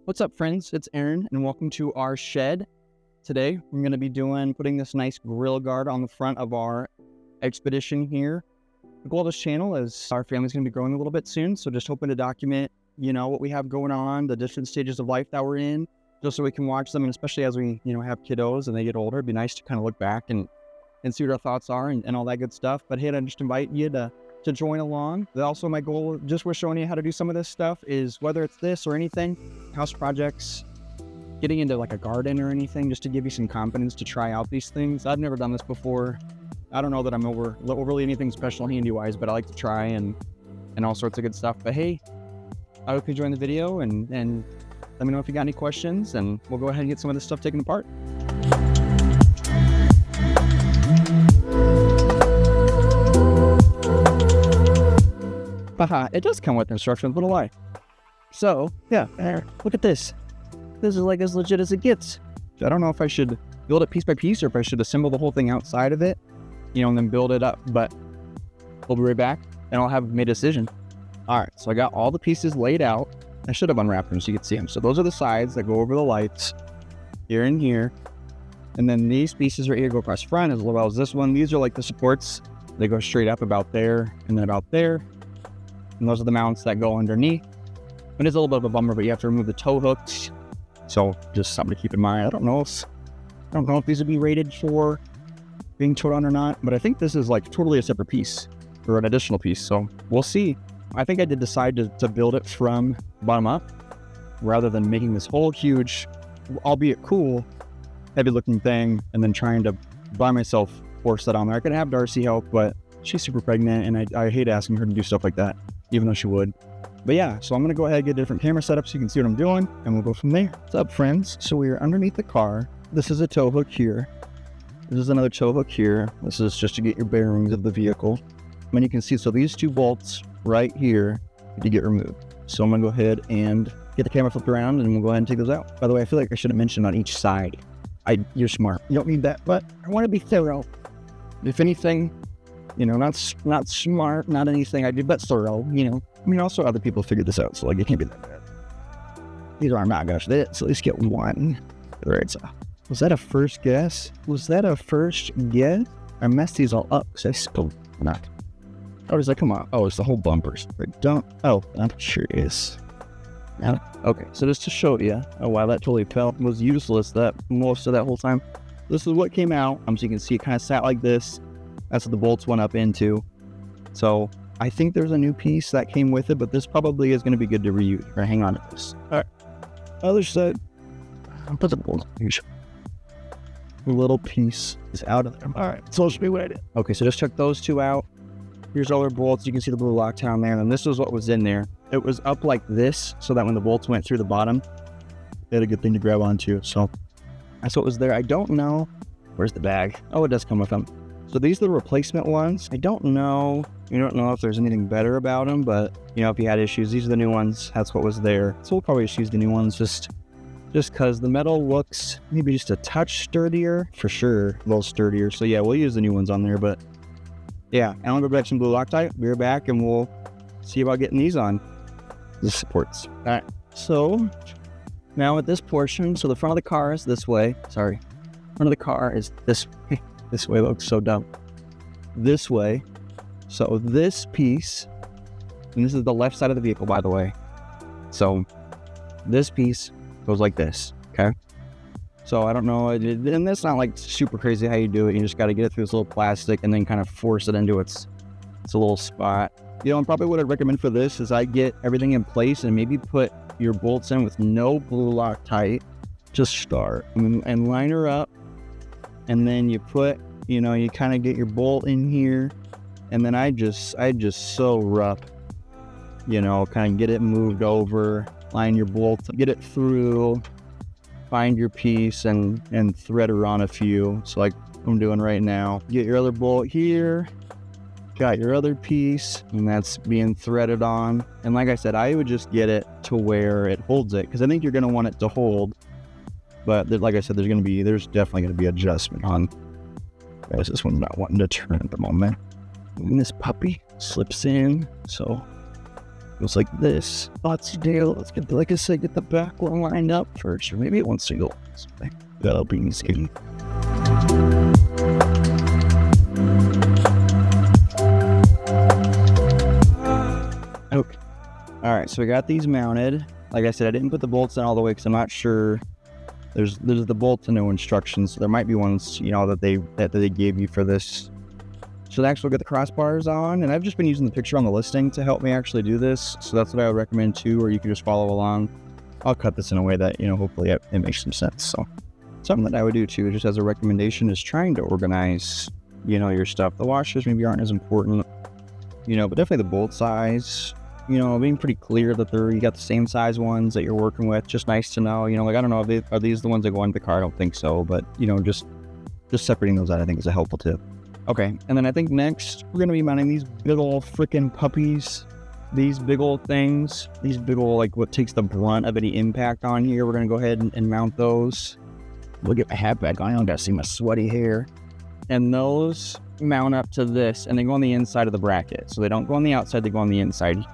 What's up, friends? It's Aaron, and welcome to our shed. Today, we're going to be putting this nice grill guard on the front of our Expedition here. The goal of this channel is our family's going to be growing a little bit soon, so just hoping to document, what we have going on, the different stages of life that we're in, just so we can watch them, and especially as we, have kiddos and they get older, it'd be nice to kind of look back and see what our thoughts are and all that good stuff. But hey, I just invite you to join along. Also, my goal, just with showing you how to do some of this stuff, is whether it's this or anything, house projects, getting into like a garden or anything, just to give you some confidence to try out these things. I've never done this before. I don't know that I'm overly anything special handy-wise, but I like to try and all sorts of good stuff. But hey, I hope you enjoyed the video and let me know if you got any questions, and we'll go ahead and get some of this stuff taken apart. Haha, it does come with instructions, what a lie. So, yeah, look at this. This is like as legit as it gets. I don't know if I should build it piece by piece or if I should assemble the whole thing outside of it, and then build it up, but we'll be right back and I'll have made a decision. All right, so I got all the pieces laid out. I should have unwrapped them so you can see them. So those are the sides that go over the lights, here and here. And then these pieces right here go across front as well as this one. These are like the supports. They go straight up about there and then about there. And those are the mounts that go underneath. It is a little bit of a bummer, but you have to remove the tow hooks. So just something to keep in mind. I don't know if these would be rated for being towed on or not, but I think this is like totally a separate piece or an additional piece. So we'll see. I think I did decide to build it from bottom up rather than making this whole huge, albeit cool, heavy looking thing and then trying to by myself force that on there. I could have Darcy help, but she's super pregnant and I hate asking her to do stuff like that, even though she would. But yeah, so I'm going to go ahead and get a different camera set up so you can see what I'm doing, and we'll go from there. What's up, friends? So we are underneath the car. This is a tow hook here. This is another tow hook here. This is just to get your bearings of the vehicle. And you can see, so these two bolts right here need to get removed. So I'm going to go ahead and get the camera flipped around, and we'll go ahead and take those out. By the way, I feel like I should have mentioned on each side. You're smart. You don't need that, but I want to be thorough. If anything, not smart, not anything I do, but thorough, also other people figured this out, so like it can't be that bad. These are not gonna fit, so let's get one. All right, so was that a first guess? I messed these all up because I spilled not. Oh, does that come out? Oh, it's the whole bumpers. I'm curious. Okay, so just to show you, wow, that totally was useless that most of that whole time. This is what came out. So you can see it kind of sat like this. That's what the bolts went up into. So I think there's a new piece that came with it, but this probably is going to be good to reuse. Or hang on to this. All right. Other side. I'll put the bolt. The little piece is out of there. All right. So should be what I did. Okay, so just took those two out. Here's all our bolts. You can see the blue lockdown there. And this was what was in there. It was up like this so that when the bolts went through the bottom, they had a good thing to grab onto. So that's what was there. I don't know. Where's the bag? Oh, it does come with them. So these are the replacement ones. I don't know. You don't know if there's anything better about them, but if you had issues, these are the new ones. That's what was there. So we'll probably just use the new ones just because the metal looks maybe just a touch sturdier, for sure, a little sturdier. So yeah, we'll use the new ones on there, but yeah, and I'll go back some blue Loctite. We're back and we'll see about getting these on the supports. All right. So now at this portion, so the front of the car is this way. Sorry. Front of the car is this way. This way looks so dumb. This way. So this piece, and this is the left side of the vehicle, by the way. So this piece goes like this, okay? So I don't know, and that's not like super crazy how you do it. You just got to get it through this little plastic and then kind of force it into its a little spot. And probably what I'd recommend for this is I get everything in place and maybe put your bolts in with no blue Loctite to start and line her up. And then you put, you kind of get your bolt in here. And then I just so rough, kind of get it moved over, line your bolt, get it through, find your piece and thread her on a few. So like I'm doing right now, get your other bolt here, got your other piece, and that's being threaded on. And like I said, I would just get it to where it holds it, because I think you're going to want it to hold. But like I said, there's definitely going to be adjustment on. Guys, this one's not wanting to turn at the moment. And this puppy slips in, so goes like this. Let's do. Let's get, like I said, get the back one lined up first, or maybe one single. That'll be easy. Okay. All right, so we got these mounted. Like I said, I didn't put the bolts in all the way because I'm not sure. There's the bolts and no instructions. So there might be ones, you know, that they gave you for this. So next we'll get the crossbars on, and I've just been using the picture on the listing to help me actually do this. So that's what I would recommend too, or you can just follow along. I'll cut this in a way that, you know, hopefully it makes some sense. So something that I would do too, just as a recommendation, is trying to organize, you know, your stuff. The washers maybe aren't as important, you know, but definitely the bolt size, you know, being pretty clear that you got the same size ones that you're working with. Just nice to know, you know, like, I don't know, are these the ones that go into the car? I don't think so, but, you know, just separating those out, I think, is a helpful tip. Okay, and then I think next we're gonna be mounting these big ol' freaking puppies, these big old things, these big old, like, what takes the brunt of any impact on here. We're gonna go ahead and mount those. We'll get my hat back on. I don't gotta see my sweaty hair. And those mount up to this, and they go on the inside of the bracket. So they don't go on the outside, they go on the inside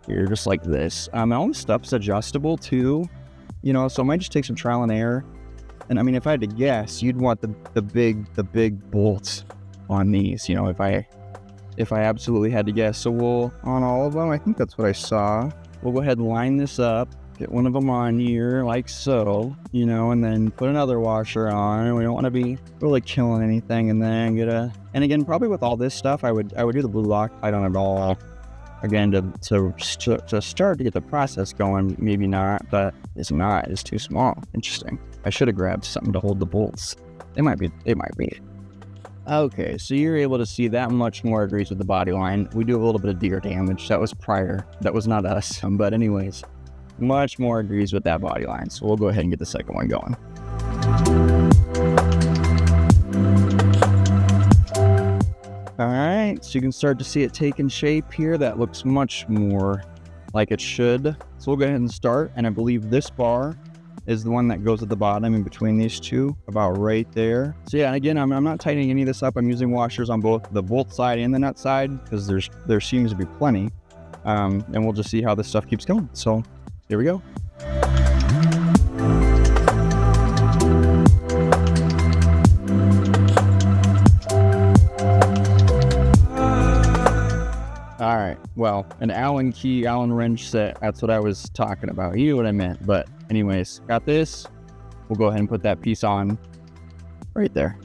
here, just like this. All this stuff's adjustable too, you know, so I might just take some trial and error. And I mean, if I had to guess, you'd want the big bolts on these, you know, if I absolutely had to guess. So we'll, on all of them, I think that's what I saw. We'll go ahead and line this up, get one of them on here like so, you know, and then put another washer on. We don't want to be really killing anything, and then and again, probably with all this stuff, I would do the blue Loctite on it all again to start to get the process going. Maybe not, but it's too small. Interesting. I should have grabbed something to hold the bolts. It might be. Okay, so you're able to see that much more agrees with the body line. We do a little bit of deer damage. That was prior. That was not us. But anyways, much more agrees with that body line. So we'll go ahead and get the second one going. All right, so you can start to see it taking shape here. That looks much more like it should. So we'll go ahead and start. And I believe this bar is the one that goes at the bottom in between these two, about right there. So yeah, and again, I'm not tightening any of this up. I'm using washers on both the bolt side and the nut side because there seems to be plenty. And we'll just see how this stuff keeps going. So here we go. All right, well, an Allen key, Allen wrench set, that's what I was talking about. You know what I meant. But anyways, got this. We'll go ahead and put that piece on right there.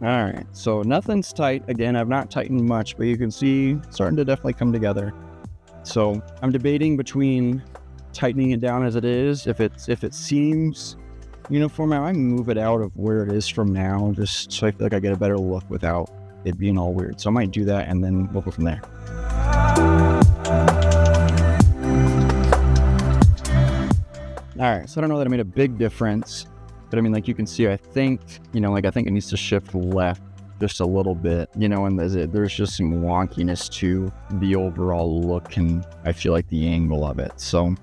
All right, so nothing's tight. Again, I've not tightened much, but you can see it's starting to definitely come together. So I'm debating between tightening it down as it is. If it seems uniform, I might move it out of where it is from now, just so I feel like I get a better look without it being all weird. So I might do that, and then we'll go from there. All right, so I don't know that it made a big difference, but I mean, like you can see, I think it needs to shift left just a little bit, you know, and there's just some wonkiness to the overall look, and I feel like the angle of it. So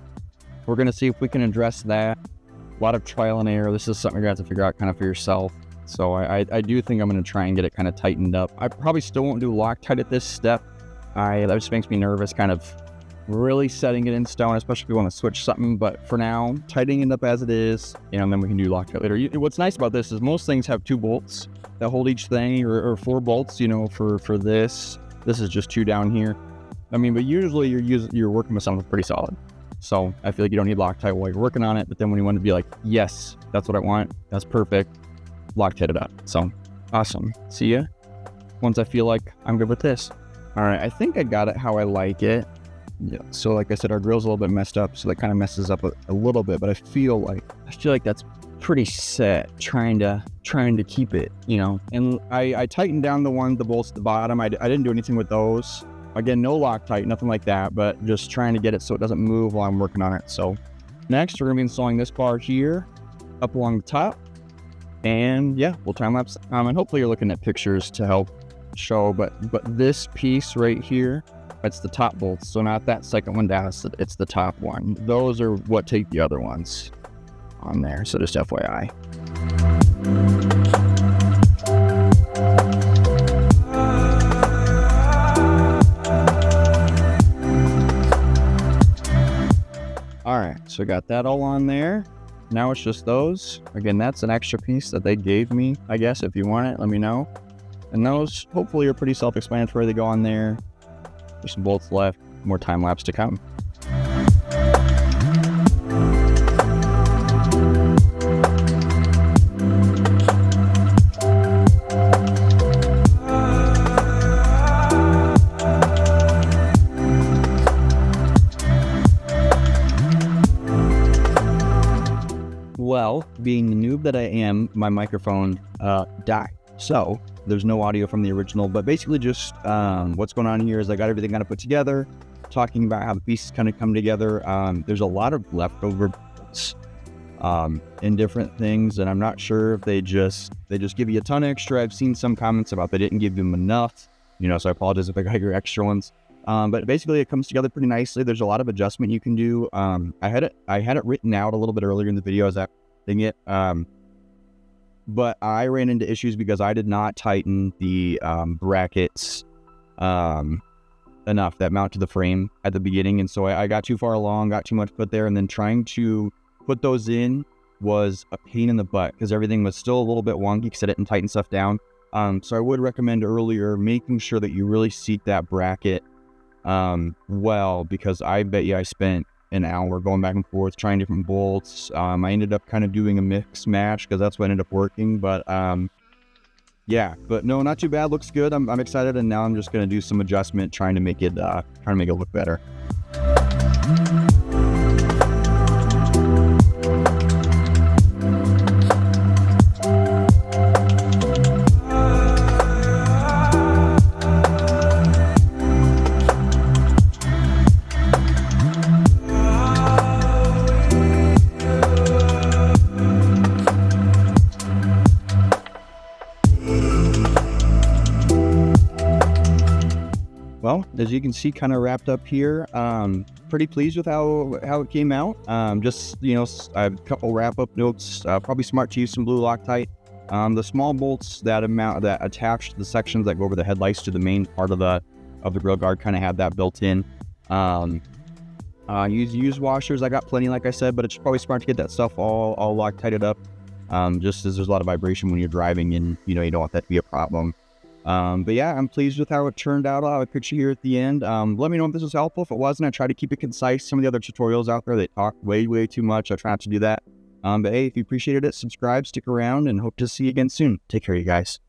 we're going to see if we can address that. A lot of trial and error. This is something you're going to have to figure out kind of for yourself. So I do think I'm going to try and get it kind of tightened up. I probably still won't do Loctite at this step. That just makes me nervous, kind of really setting it in stone, especially if we want to switch something. But for now, tightening it up as it is, you know, and then we can do Loctite later. What's nice about this is most things have 2 bolts that hold each thing, or 4 bolts, you know, for this. This is just 2 down here. I mean, but usually you're working with something pretty solid. So I feel like you don't need Loctite while you're working on it, but then when you want to be like, yes, that's what I want, that's perfect, Loctite it up. So awesome. See ya once I feel like I'm good with this. All right, I think I got it how I like it. Yeah. So like I said, our grill's a little bit messed up, so that kind of messes up a little bit, but I feel like that's pretty set, trying to keep it, you know. And I tightened down the bolts at the bottom. I didn't do anything with those. Again, no Loctite, nothing like that, but just trying to get it so it doesn't move while I'm working on it. So next, we're gonna be installing this bar here up along the top, and yeah, we'll time lapse. And hopefully you're looking at pictures to help show, but this piece right here It's the top bolts, so not that second one down, it's the top one. Those are what take the other ones on there, so just FYI. Alright, so got that all on there. Now it's just those. Again, that's an extra piece that they gave me, I guess. If you want it, let me know. And those hopefully are pretty self-explanatory. They go on there. There's some bolts left, more time lapse to come. Well, being the noob that I am, my microphone died. So there's no audio from the original, but basically just what's going on here is I got everything kind of put together, talking about how the pieces kind of come together. There's a lot of leftover bolts in different things, and I'm not sure if they just give you a ton of extra. I've seen some comments about they didn't give them enough, so I apologize if I got your extra ones. But basically it comes together pretty nicely. There's a lot of adjustment you can do. I had it written out a little bit earlier in the video as I was thing it. But I ran into issues because I did not tighten the brackets enough that mount to the frame at the beginning. And so I got too far along, got too much put there. And then trying to put those in was a pain in the butt because everything was still a little bit wonky because I didn't tighten stuff down. So I would recommend earlier making sure that you really seat that bracket well, because I bet you I spent an hour going back and forth trying different bolts. I ended up kind of doing a mix match because that's what ended up working. But yeah, but no, not too bad. Looks good. I'm excited, and now I'm just gonna do some adjustment, trying to make it look better. Well, as you can see, kind of wrapped up here. Pretty pleased with how it came out. Just, I have a couple wrap-up notes. Probably smart to use some blue Loctite. The small bolts that attach to the sections that go over the headlights to the main part of the grill guard kind of had that built in. Use washers. I got plenty, like I said, but it's probably smart to get that stuff all Loctited up. Just as there's a lot of vibration when you're driving, and you don't want that to be a problem. But yeah, I'm pleased with how it turned out. I'll have a picture here at the end. Let me know if this was helpful. If it wasn't, I try to keep it concise. Some of the other tutorials out there, they talk way too much. I try not to do that. But hey, if you appreciated it, subscribe, stick around, and hope to see you again soon. Take care, you guys.